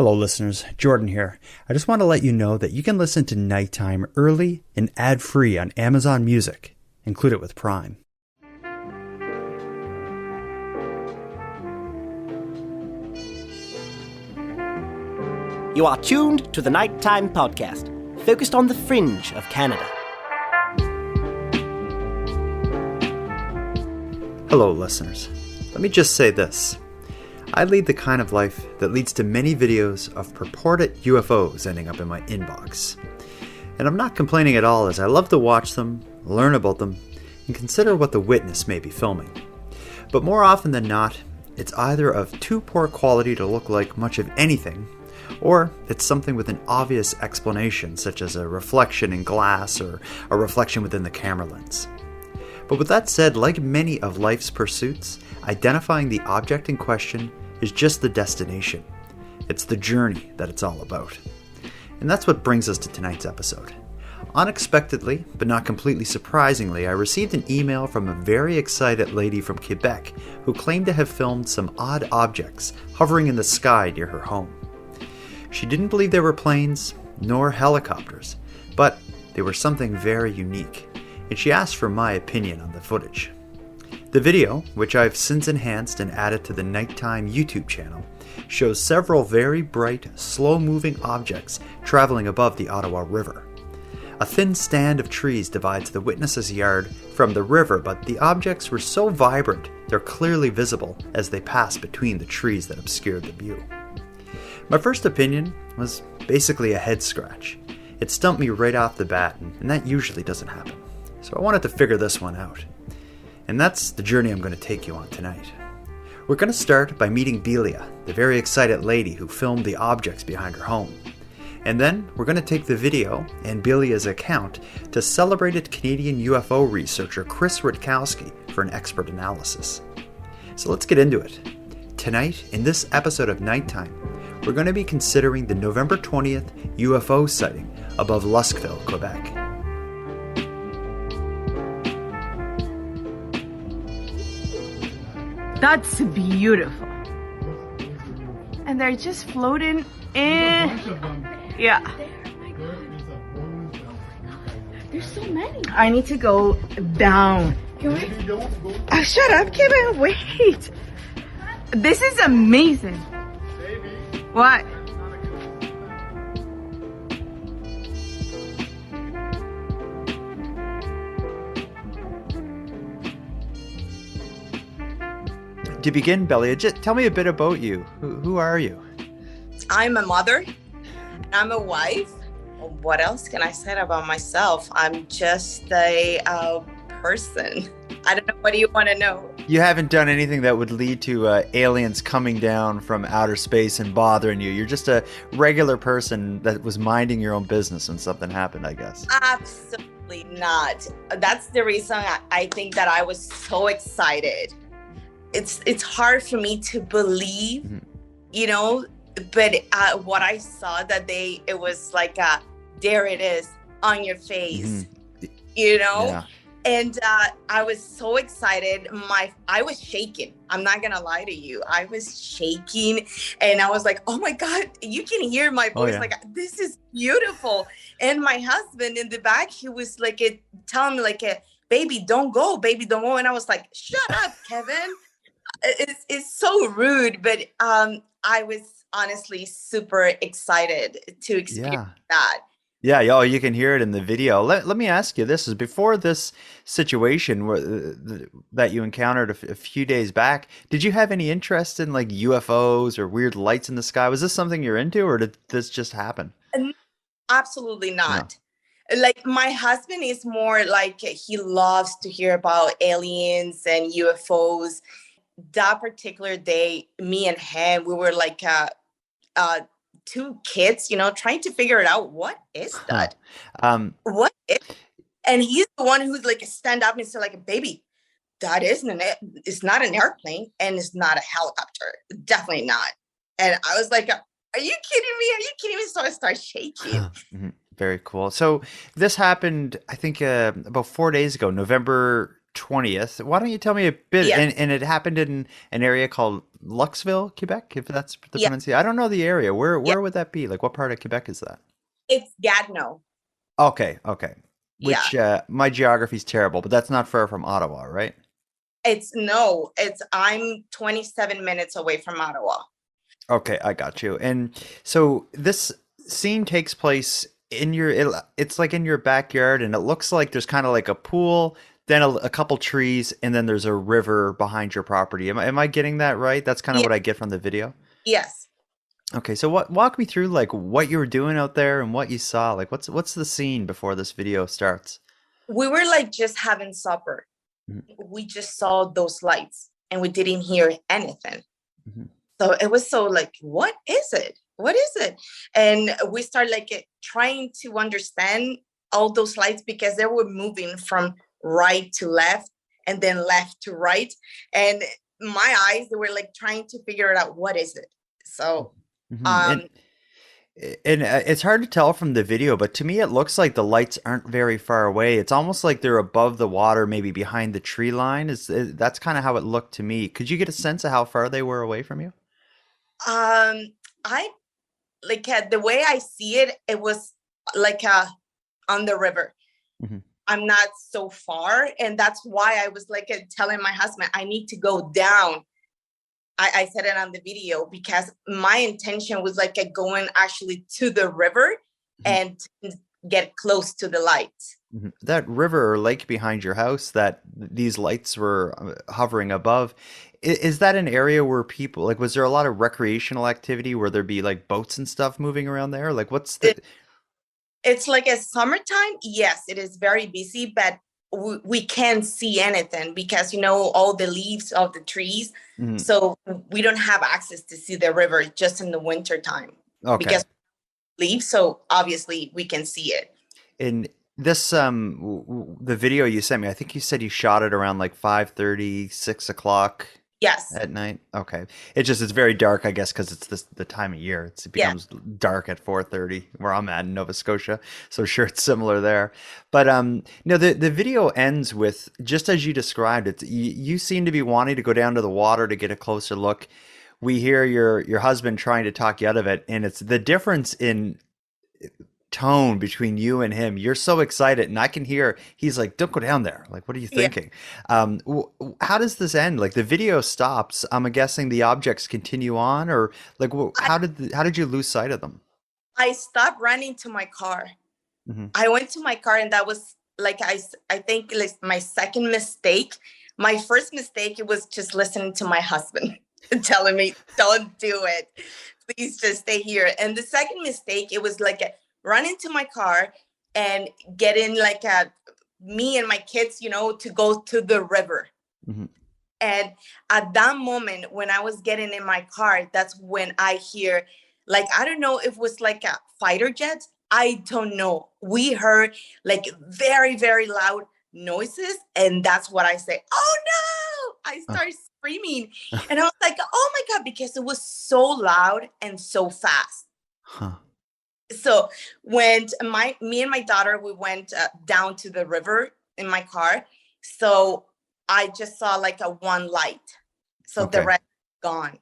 Hello listeners, Jordan here. I just want to let you know that you can listen to Nighttime early and ad-free on Amazon Music. Include it with Prime. You are tuned to the Nighttime Podcast, focused on the fringe of Canada. Hello listeners. Let me just say this. I lead the kind of life that leads to many videos of purported UFOs ending up in my inbox. And I'm not complaining at all, as I love to watch them, learn about them, and consider what the witness may be filming. But more often than not, it's either of too poor quality to look like much of anything, or it's something with an obvious explanation, such as a reflection in glass or a reflection within the camera lens. But with that said, like many of life's pursuits, identifying the object in question is just the destination. It's the journey that it's all about. And that's what brings us to tonight's episode. Unexpectedly, but not completely surprisingly, I received an email from a very excited lady from Quebec who claimed to have filmed some odd objects hovering in the sky near her home. She didn't believe they were planes, nor helicopters, but they were something very unique, and she asked for my opinion on the footage. The video, which I've since enhanced and added to the Nighttime YouTube channel, shows several very bright, slow-moving objects traveling above the Ottawa River. A thin stand of trees divides the witness's yard from the river, but the objects were so vibrant they're clearly visible as they pass between the trees that obscured the view. My first opinion was basically a head scratch. It stumped me right off the bat, and that usually doesn't happen. So I wanted to figure this one out. And that's the journey I'm going to take you on tonight. We're going to start by meeting Belia, the very excited lady who filmed the objects behind her home. And then we're going to take the video and Belia's account to Celebrated Canadian UFO researcher Chris Rutkowski for an expert analysis. So let's get into it. Tonight, in this episode of Nighttime, we're going to be considering the November 20th UFO sighting above Luskville, Quebec. That's beautiful. And they're just floating in. Yeah. There's so many. I need to go down. Can we? Oh, shut up, Kevin. Wait. This is amazing. What? To begin, Belia, just tell me a bit about you. Who are you? I'm a mother. I'm a wife. What else can I say about myself? I'm just a person. I don't know. What do you want to know? You haven't done anything that would lead to aliens coming down from outer space and bothering you. You're just a regular person that was minding your own business and something happened, I guess. Absolutely not. That's the reason I think that I was so excited. It's hard for me to believe, but what I saw that day, it was like, there it is on your face, Yeah. And I was so excited. I was shaking. I'm not going to lie to you. I was shaking and I was like, oh my God, you can hear my voice. Like, this is beautiful. And my husband in the back, he was like, telling me like, baby, don't go, baby, don't go. And I was like, shut up, Kevin. It's so rude, but I was honestly super excited to experience that. Yeah, you can hear it in the video. Let me ask you this: is before this situation that you encountered a few days back, did you have any interest in like UFOs or weird lights in the sky? Was this something you're into, or did this just happen? Absolutely not. No. Like my husband is more like he loves to hear about aliens and UFOs. That particular day, me and him, we were like two kids, trying to figure it out. What is that? What is? And he's the one who's like stand up and say like, baby, that isn't it's not an airplane and it's not a helicopter. Definitely not. And I was like, are you kidding me? Are you kidding me? So I start shaking. Very cool. So this happened, I think, about 4 days ago, November 20th. Why don't you tell me a bit? Yeah. And it happened in an area called Luskville, Quebec, if that's the Yeah. pronunciation. I don't know the area. Where Yeah. would that be? Like, what part of Quebec is that? It's Gatineau. Okay. Yeah. Which my geography's terrible, but that's not far from Ottawa, right? I'm 27 minutes away from Ottawa. Okay, I got you. And so this scene takes place in it's like in your backyard, and it looks like there's kind of like a pool, then a couple trees, and then there's a river behind your property. Am I getting that right? That's kind of Yeah. what I get from the video. Yes. Okay, so walk me through like what you were doing out there and what you saw. Like what's the scene before this video starts? We were like just having supper. We just saw those lights and we didn't hear anything. So it was so like, what is it? What is it? And we started like trying to understand all those lights because they were moving from right to left and then left to right. And my eyes, they were like trying to figure it out. What is it? So, and it's hard to tell from the video, but to me, it looks like the lights aren't very far away. It's almost like they're above the water, maybe behind the tree line. That's kind of how it looked to me. Could you get a sense of how far they were away from you? I like the way I see it, it was like on the river. I'm not so far, and that's why I was like telling my husband I need to go down. I said it on the video because my intention was like going actually to the river and get close to the lights. That river or lake behind your house that these lights were hovering above, is that an area where people, like, was there a lot of recreational activity where there'd be like boats and stuff moving around there? Like what's the... It's like a summertime. Yes, it is very busy, but we can't see anything because, you know, all the leaves of the trees. So we don't have access to see the river just in the winter time. Okay. Because leaves. So obviously we can see it. And this, the video you sent me, I think you said you shot it around like 5:30, 6 o'clock. Yes. At night. Okay. It's very dark, I guess, because it's the time of year. It becomes dark at 4:30 where I'm at in Nova Scotia. So sure, it's similar there. But no, the video ends with just as you described it. You seem to be wanting to go down to the water to get a closer look. We hear your husband trying to talk you out of it, and it's the difference in tone between you and him. You're so excited, and I can hear he's like, don't go down there. Like, what are you thinking? How does this end? Like, the video stops. I'm guessing the objects continue on, or like how did you lose sight of them? I stopped running to my car. I went to my car, and that was like I think like my second mistake. My first mistake, it was just listening to my husband telling me, don't do it, please just stay here. And the second mistake, it was like run into my car and get in like me and my kids, you know, to go to the river. And at that moment, when I was getting in my car, that's when I hear, like, I don't know if it was like a fighter jet. I don't know. We heard like very, very loud noises. And that's what I say, oh no, I started screaming. And I was like, oh my God, because it was so loud and so fast. So when me and my daughter, we went down to the river in my car. So I just saw like a one light. So the rest gone.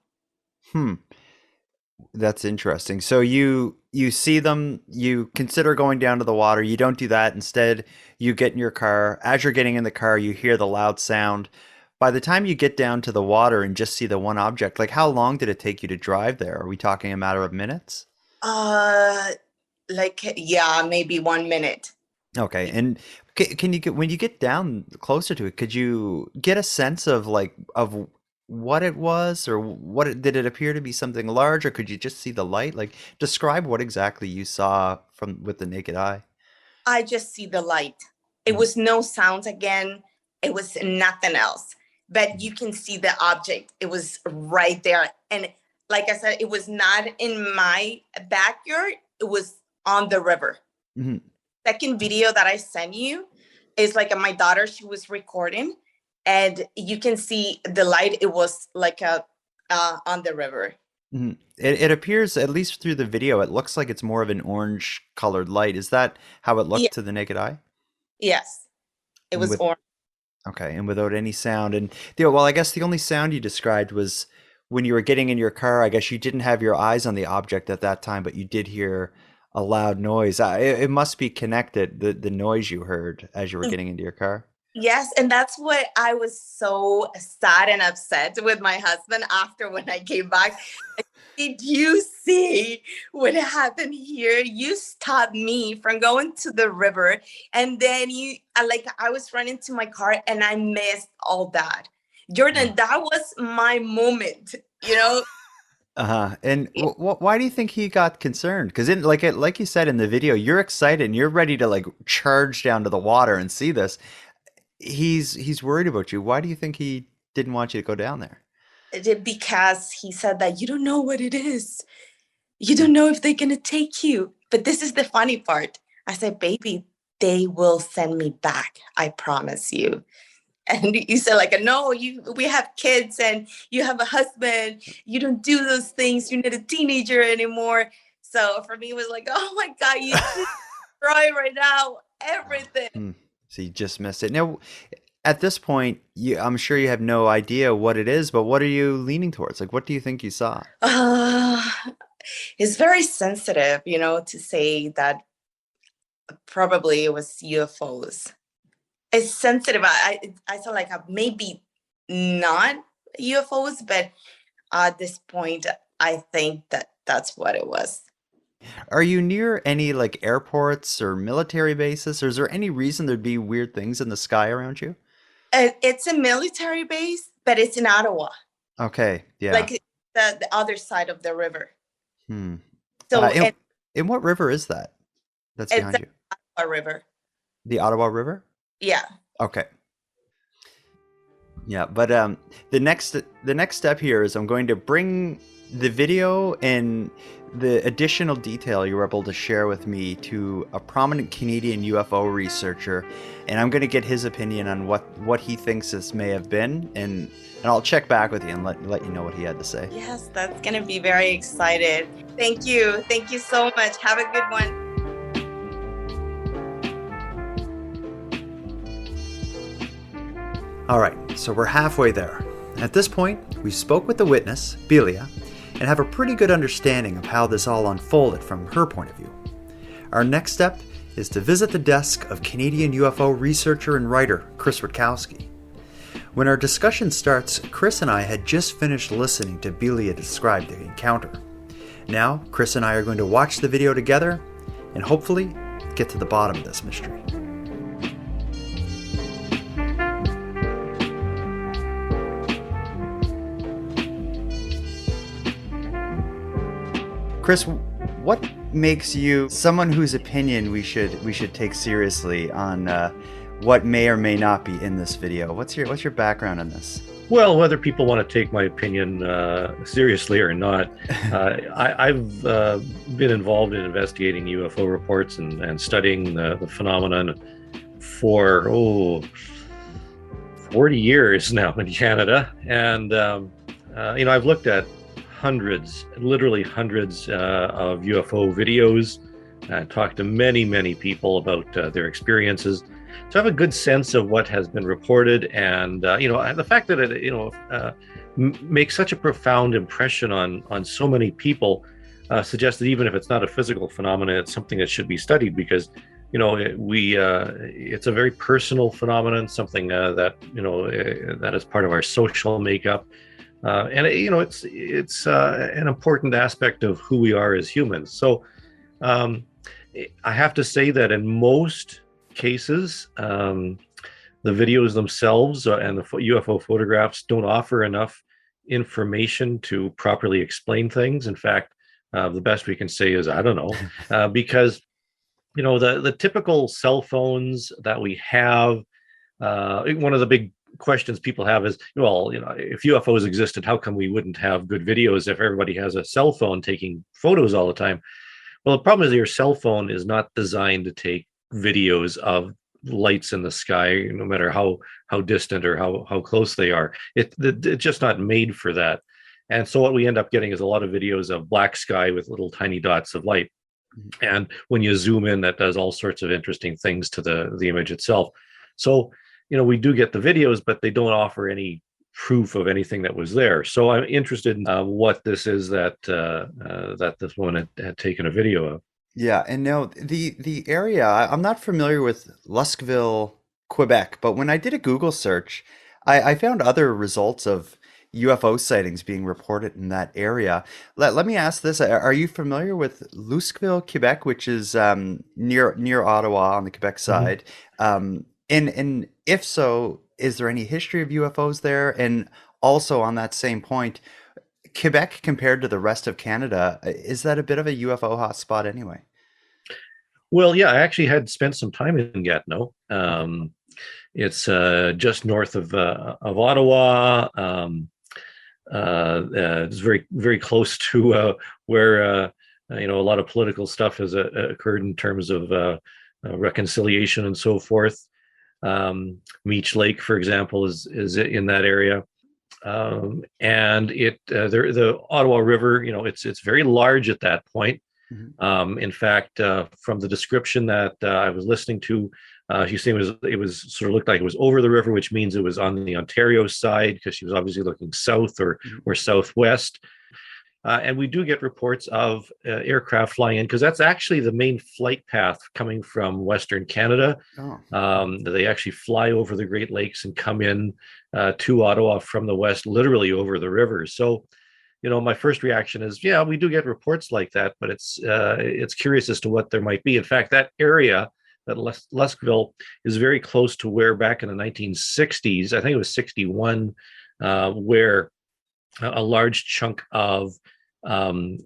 That's interesting. So you see them, you consider going down to the water. You don't do that. Instead, you get in your car. As you're getting in the car, you hear the loud sound. By the time you get down to the water and just see the one object, like how long did it take you to drive there? Are we talking a matter of minutes? Maybe 1 minute. Okay. And can you when you get down closer to it, could you get a sense of what it was, or did it appear to be something large, or could you just see the light? Like, describe what exactly you saw with the naked eye. I just see the light. It was no sounds again. It was nothing else, but you can see the object. It was right there. And like I said, it was not in my backyard. It was on the river. Second video that I sent you is like my daughter, she was recording, and you can see the light. It was like on the river. It appears, at least through the video, it looks like it's more of an orange colored light. Is that how it looked to the naked eye? Yes, it was orange. Okay, and without any sound. And well, I guess the only sound you described was when you were getting in your car. I guess you didn't have your eyes on the object at that time, but you did hear a loud noise. It must be connected, the noise you heard as you were getting into your car. Yes, and that's what I was so sad and upset with my husband after when I came back. Did you see what happened here? You stopped me from going to the river, and then I was running to my car and I missed all that. Jordan, that was my moment, you know? Uh-huh. And why do you think he got concerned? Because like you said in the video, you're excited and you're ready to like charge down to the water and see this. He's worried about you. Why do you think he didn't want you to go down there? Because he said that you don't know what it is. You don't know if they're going to take you. But this is the funny part. I said, baby, they will send me back. I promise you. And you said like, no, we have kids and you have a husband. You don't do those things. You're not a teenager anymore. So for me, it was like, oh my God, you destroy right now everything. So you just missed it. Now, at this point, I'm sure you have no idea what it is, but what are you leaning towards? Like, what do you think you saw? It's very sensitive, to say that probably it was UFOs. It's sensitive. I saw like maybe not UFOs, but at this point, I think that's what it was. Are you near any like airports or military bases? Or is there any reason there'd be weird things in the sky around you? It's a military base, but it's in Ottawa. Okay, yeah. Like the other side of the river. So, in what river is that? That's behind you. Ottawa River. The Ottawa River? Yeah. Okay. Yeah, but the next step here is I'm going to bring the video and the additional detail you were able to share with me to a prominent Canadian UFO researcher, and I'm going to get his opinion on what he thinks this may have been, and I'll check back with you and let you know what he had to say. Yes, that's going to be very excited. Thank you so much. Have a good one. All right, so we're halfway there. At this point, we spoke with the witness, Belia, and have a pretty good understanding of how this all unfolded from her point of view. Our next step is to visit the desk of Canadian UFO researcher and writer Chris Rutkowski. When our discussion starts, Chris and I had just finished listening to Belia describe the encounter. Now, Chris and I are going to watch the video together and hopefully get to the bottom of this mystery. Chris, what makes you someone whose opinion we should take seriously on what may or may not be in this video? What's your background on this? Well, whether people want to take my opinion seriously or not, I've been involved in investigating UFO reports and studying the phenomenon for 40 years now in Canada, and I've looked at literally hundreds of UFO videos, talked to many people about their experiences. So I have a good sense of what has been reported, and the fact that it makes such a profound impression on so many people suggests that even if it's not a physical phenomenon, it's something that should be studied, because it's a very personal phenomenon, something that is part of our social makeup. And it's an important aspect of who we are as humans. So I have to say that in most cases, the videos themselves and the UFO photographs don't offer enough information to properly explain things. In fact, the best we can say is, I don't know, because the typical cell phones that we have, one of the big questions people have is, if UFOs existed, how come we wouldn't have good videos if everybody has a cell phone taking photos all the time? Well, the problem is your cell phone is not designed to take videos of lights in the sky, no matter how distant or how close they are. It's just not made for that. And so what we end up getting is a lot of videos of black sky with little tiny dots of light. And when you zoom in, that does all sorts of interesting things to the image itself. So we do get the videos, but they don't offer any proof of anything that was there. So I'm interested in what this is that this woman had taken a video of. Yeah, and now the area, I'm not familiar with Luskville, Quebec, but when I did a Google search, I found other results of UFO sightings being reported in that area. Let me ask this: Are you familiar with Luskville, Quebec, which is near Ottawa on the Quebec side? And if so, is there any history of UFOs there? And also on that same point, Quebec compared to the rest of Canada, is that a bit of a UFO hotspot anyway? Well, yeah, I actually had spent some time in Gatineau. It's just north of Ottawa. It's very, very close to where a lot of political stuff has occurred in terms of reconciliation and so forth. Meech Lake, for example, is in that area. And the Ottawa River, it's very large at that point. In fact, from the description that I was listening to, she said it was sort of looked like it was over the river, which means it was on the Ontario side, because she was obviously looking south or southwest. And we do get reports of aircraft flying in, because that's actually the main flight path coming from Western Canada. They actually fly over the Great Lakes and come in to Ottawa from the west, literally over the river. So, my first reaction is, yeah, we do get reports like that, but it's curious as to what there might be. In fact, that area, that Luskville, is very close to where back in the 1960s, I think it was 61, where a large chunk of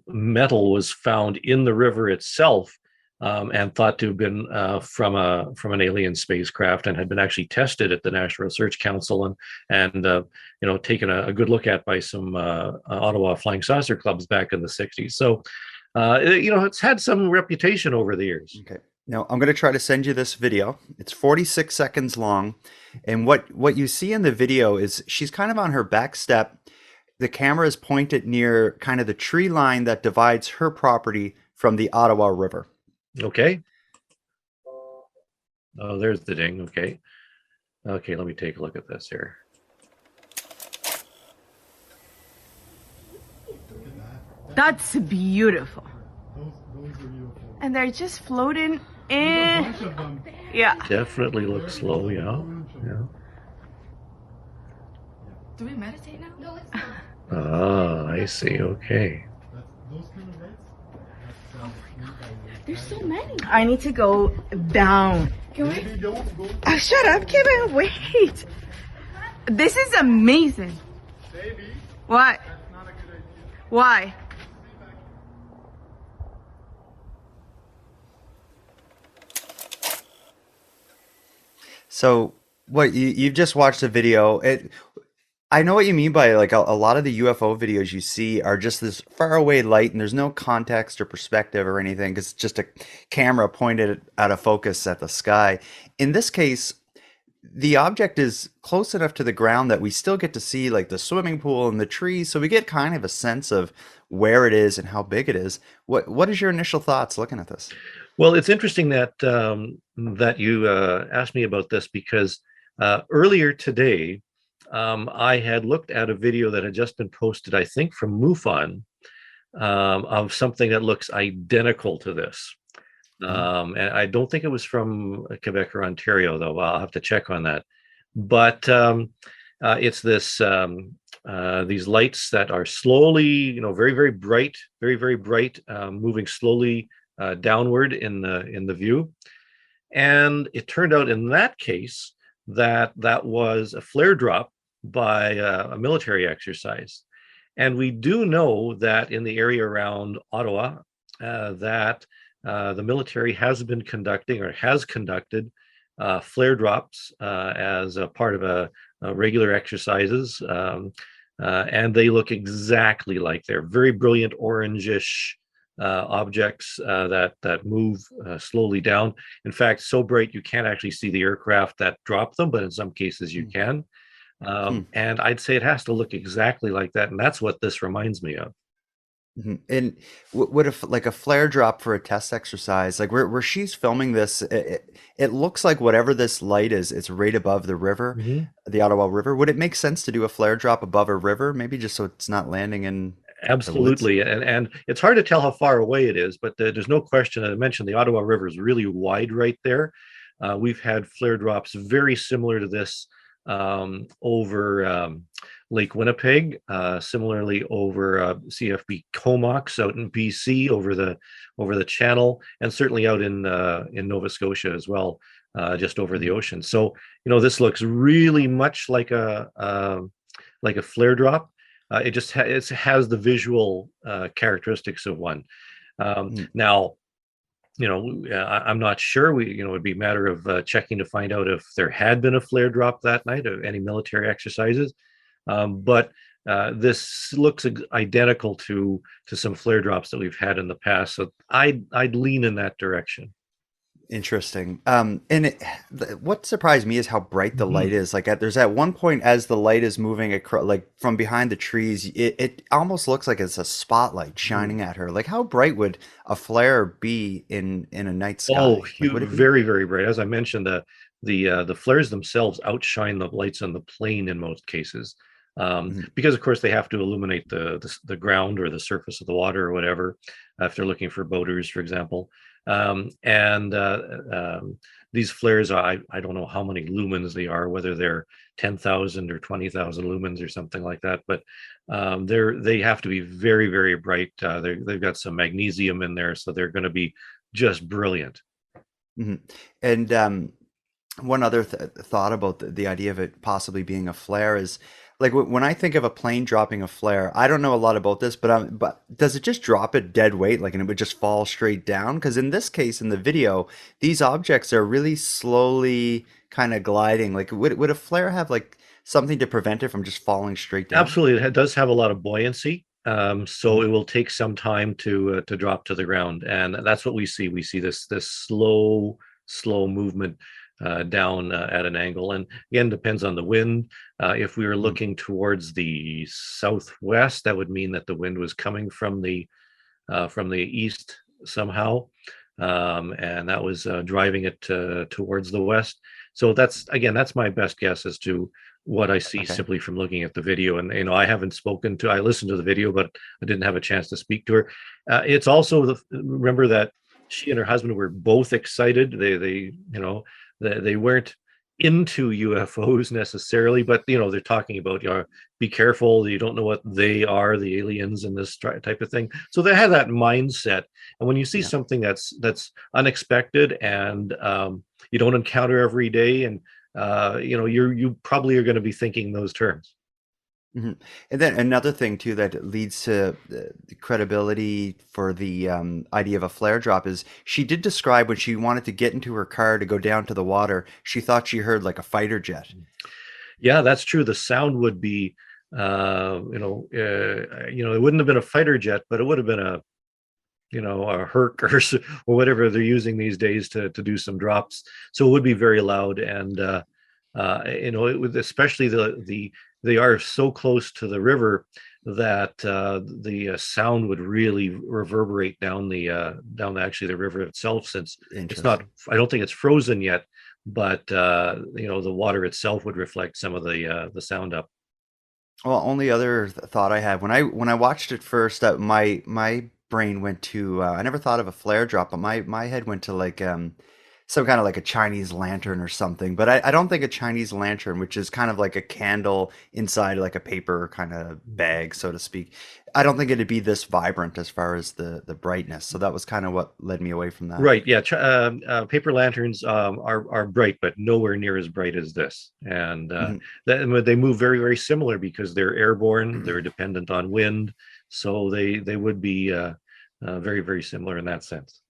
metal was found in the river itself, and thought to have been from an alien spacecraft, and had been actually tested at the National Research Council and taken a good look at by some Ottawa flying saucer clubs back in the 60s. So it's had some reputation over the years. Okay. Now I'm going to try to send you this video. It's 46 seconds long, and what you see in the video is she's kind of on her back step. The camera is pointed near kind of the tree line that divides her property from the Ottawa River. Okay. Oh, there's the ding. Okay. Okay, let me take a look at this here. That's beautiful. And they're just floating in. Yeah. Definitely looks slow, yeah. Do we meditate now? No, it's not. Ah, I see. Okay. There's so many. I need to go down. Can we? Oh, shut up, Kevin. Wait. This is amazing. Baby. What? That's not a good idea. Why? So what you've just watched a video. I know what you mean by like a lot of the UFO videos you see are just this far away light, and there's no context or perspective or anything, because it's just a camera pointed out of focus at the sky. In this case, the object is close enough to the ground that we still get to see like the swimming pool and the trees, so we get kind of a sense of where it is and how big it is. What is your initial thoughts looking at this? Well, it's interesting that that you asked me about this, because earlier today, I had looked at a video that had just been posted, I think from MUFON, of something that looks identical to this. And I don't think it was from Quebec or Ontario, though. I'll have to check on that. But it's these lights that are slowly, very, very bright, very, very bright, moving slowly downward in the view. And it turned out in that case that was a flare drop by a military exercise. And we do know that in the area around Ottawa, that the military has conducted flare drops as a part of regular exercises. And they look exactly like they're very brilliant orangish objects that move slowly down. In fact, so bright you can't actually see the aircraft that drop them, but in some cases you can. And I'd say it has to look exactly like that, and that's what this reminds me of. Mhm. And would like a flare drop for a test exercise, like where she's filming this, it looks like whatever this light is, it's right above the river, Mhm. the Ottawa River. Would it make sense to do a flare drop above a river, maybe just so it's not landing in the woods? Absolutely, and it's hard to tell how far away it is, but there's no question. I mentioned the Ottawa River is really wide right there. We've had flare drops very similar to this over Lake Winnipeg, similarly over CFB Comox out in BC over the channel, and certainly out in Nova Scotia as well, just over the Mhm. ocean. So this looks really much like a flare drop. It has the visual characteristics of one. Mhm. Now, I'm not sure. It'd be a matter of checking to find out if there had been a flare drop that night of any military exercises. But this looks identical to some flare drops that we've had in the past. So I'd lean in that direction. Interesting. And what surprised me is how bright the light Mhm. is. Like there's at one point as the light is moving across, like from behind the trees, it almost looks like it's a spotlight Mhm. shining at her. Like how bright would a flare be in a night Oh, sky? Like would it be? very, very bright. As I mentioned, the flares themselves outshine the lights on the plane in most cases, Mhm. because of course they have to illuminate the ground or the surface of the water or whatever, if they're looking for boaters, for example. And these flares, I don't know how many lumens they are, whether they're 10,000 or 20,000 lumens or something like that, but they have to be very, very bright. They've got some magnesium in there, so they're going to be just brilliant. Mhm. And one other thought about the idea of it possibly being a flare is like when I think of a plane dropping a flare, I don't know a lot about this, but does it just drop it dead weight, like, and it would just fall straight down? Because in this case, in the video, these objects are really slowly kind of gliding. Like, would a flare have like something to prevent it from just falling straight down? Absolutely, it does have a lot of buoyancy, so Mhm. it will take some time to drop to the ground, and that's what we see. We see this slow movement down at an angle, and again depends on the wind. If we were Mhm. looking towards the southwest, that would mean that the wind was coming from the east somehow, and that was driving it towards the west. So that's my best guess as to what I see Okay. simply from looking at the video. And I haven't spoken to. I listened to the video, but I didn't have a chance to speak to her. It's also remember that she and her husband were both excited. They weren't into UFOs necessarily, but they're talking about be careful, you don't know what they are, the aliens and this type of thing. So they have that mindset, and when you see Yeah. something that's unexpected and you don't encounter every day, and you probably are going to be thinking those terms. Mhm. And then another thing too that leads to the credibility for the idea of a flare drop is she did describe when she wanted to get into her car to go down to the water, she thought she heard like a fighter jet. Yeah, that's true. The sound would be it wouldn't have been a fighter jet, but it would have been a Herc or whatever they're using these days to do some drops. So it would be very loud, and it would, especially they are so close to the river that the sound would really reverberate down actually the river itself, since it's not. Interesting. I don't think it's frozen yet, but the water itself would reflect some of the sound up. Well, only other thought I had when I watched it first, my brain went to I never thought of a flare drop, but my head went to like some kind of like a Chinese lantern or something. But I don't think a Chinese lantern, which is kind of like a candle inside like a paper kind of bag, so to speak. I don't think it'd be this vibrant as far as the brightness. So that was kind of what led me away from that. Right. Yeah. Paper lanterns are bright, but nowhere near as bright as this. And Mhm. they move very, very similar because they're airborne. They're dependent on wind, so they would be very, very similar in that sense.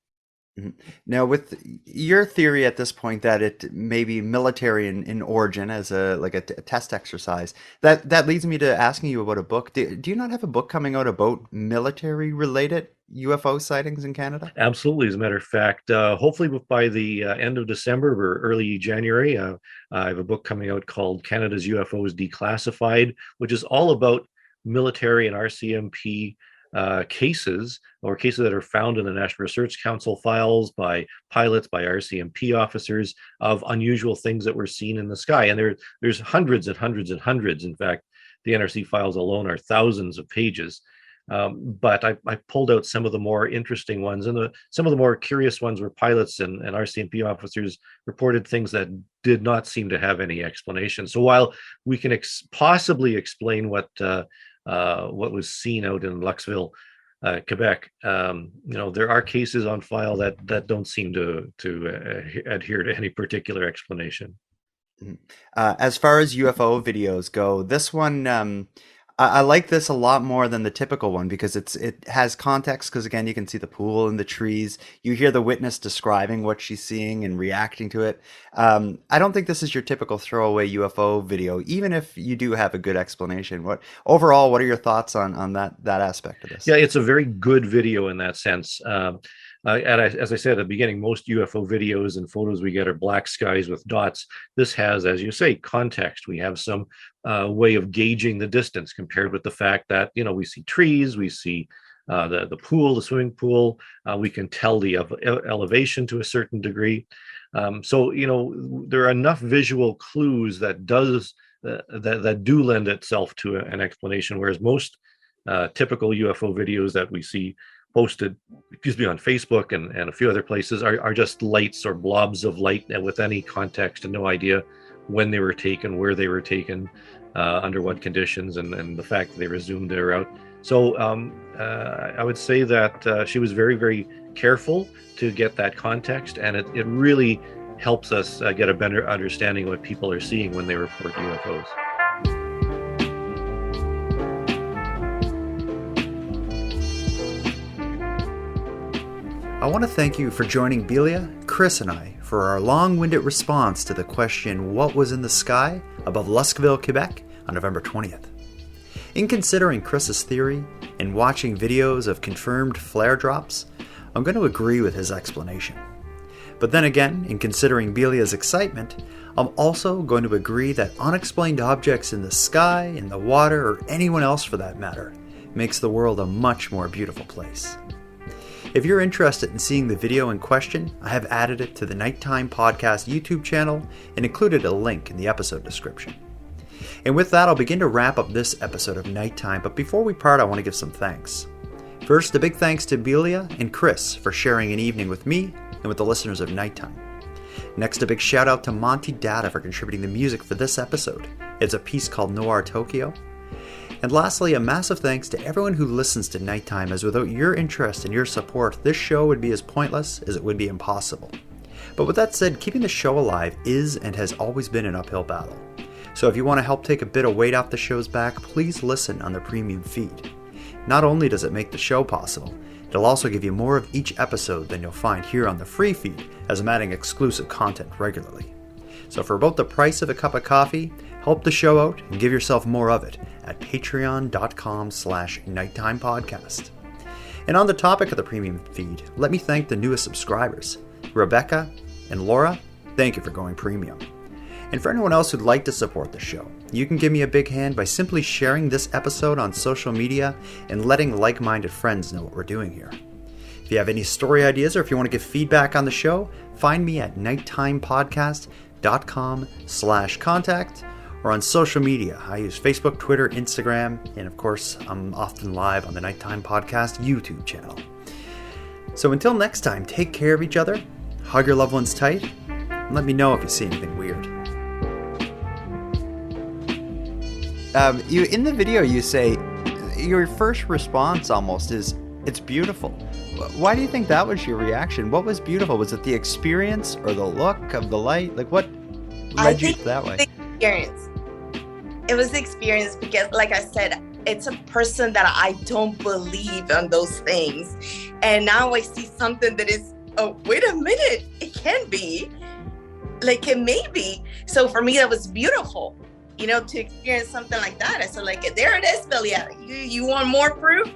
Mhm. Now, with your theory at this point that it may be military in origin as a like a test exercise, that leads me to asking you about a book. Do you not have a book coming out about military related UFO sightings in Canada? Absolutely. As a matter of fact, hopefully by the end of December or early January, I have a book coming out called Canada's UFOs Declassified, which is all about military and RCMP cases that are found in the National Research Council files by pilots, by RCMP officers, of unusual things that were seen in the sky. And there's hundreds and hundreds and hundreds. In fact, the NRC files alone are thousands of pages. But I pulled out some of the more interesting ones, and some of the more curious ones were pilots and RCMP officers reported things that did not seem to have any explanation. So while we can possibly explain what was seen out in Luskville, Quebec, there are cases on file that don't seem to adhere to any particular explanation. As far as UFO videos go, this one, I like this a lot more than the typical one because it has context, because again, you can see the pool and the trees. You hear the witness describing what she's seeing and reacting to it. I don't think this is your typical throwaway UFO video, even if you do have a good explanation. What are your thoughts on that aspect of this? Yeah, it's a very good video in that sense. As I said at the beginning, most UFO videos and photos we get are black skies with dots. This has, as you say, context. We have some way of gauging the distance compared with the fact that, we see trees, we see the pool, the swimming pool. We can tell the elevation to a certain degree. So there are enough visual clues that do lend itself to an explanation, whereas most typical UFO videos that we see posted, on Facebook and a few other places are just lights or blobs of light with any context and no idea when they were taken, where they were taken, under what conditions, and the fact that they were zoomed out. So I would say that she was very, very careful to get that context, and it really helps us get a better understanding of what people are seeing when they report UFOs. I want to thank you for joining Belia, Chris, and I for our long-winded response to the question, what was in the sky above Luskville, Quebec on November 20th? In considering Chris's theory and watching videos of confirmed flare drops, I'm going to agree with his explanation. But then again, in considering Belia's excitement, I'm also going to agree that unexplained objects in the sky, in the water, or anyone else for that matter, makes the world a much more beautiful place. If you're interested in seeing the video in question, I have added it to the Nighttime Podcast YouTube channel and included a link in the episode description. And with that, I'll begin to wrap up this episode of Nighttime, but before we part, I want to give some thanks. First, a big thanks to Belia and Chris for sharing an evening with me and with the listeners of Nighttime. Next, a big shout out to Monty Data for contributing the music for this episode. It's a piece called Noir Tokyo. And lastly, a massive thanks to everyone who listens to Nighttime, as without your interest and your support, this show would be as pointless as it would be impossible. But with that said, keeping the show alive is and has always been an uphill battle. So if you want to help take a bit of weight off the show's back, please listen on the premium feed. Not only does it make the show possible, it'll also give you more of each episode than you'll find here on the free feed, as I'm adding exclusive content regularly. So for about the price of a cup of coffee, help the show out and give yourself more of it at patreon.com/nighttimepodcast. And on the topic of the premium feed, let me thank the newest subscribers, Rebecca and Laura. Thank you for going premium. And for anyone else who'd like to support the show, you can give me a big hand by simply sharing this episode on social media and letting like-minded friends know what we're doing here. If you have any story ideas or if you want to give feedback on the show, find me at nighttimepodcast.com/contact or on social media. I use Facebook, Twitter, Instagram, and of course, I'm often live on the Nighttime Podcast YouTube channel. So until next time, take care of each other, hug your loved ones tight, and let me know if you see anything weird. In the video, you say your first response almost is, "It's beautiful." Why do you think that was your reaction? What was beautiful? Was it the experience or the look of the light? Like, what led you that way? The experience. It was the experience because, like I said, it's a person that I don't believe in those things. And now I see something that is, oh, wait a minute, it can be. Like, it may be. So for me, that was beautiful, to experience something like that. I said, like, there it is, Belia. You want more proof?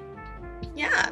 Yeah.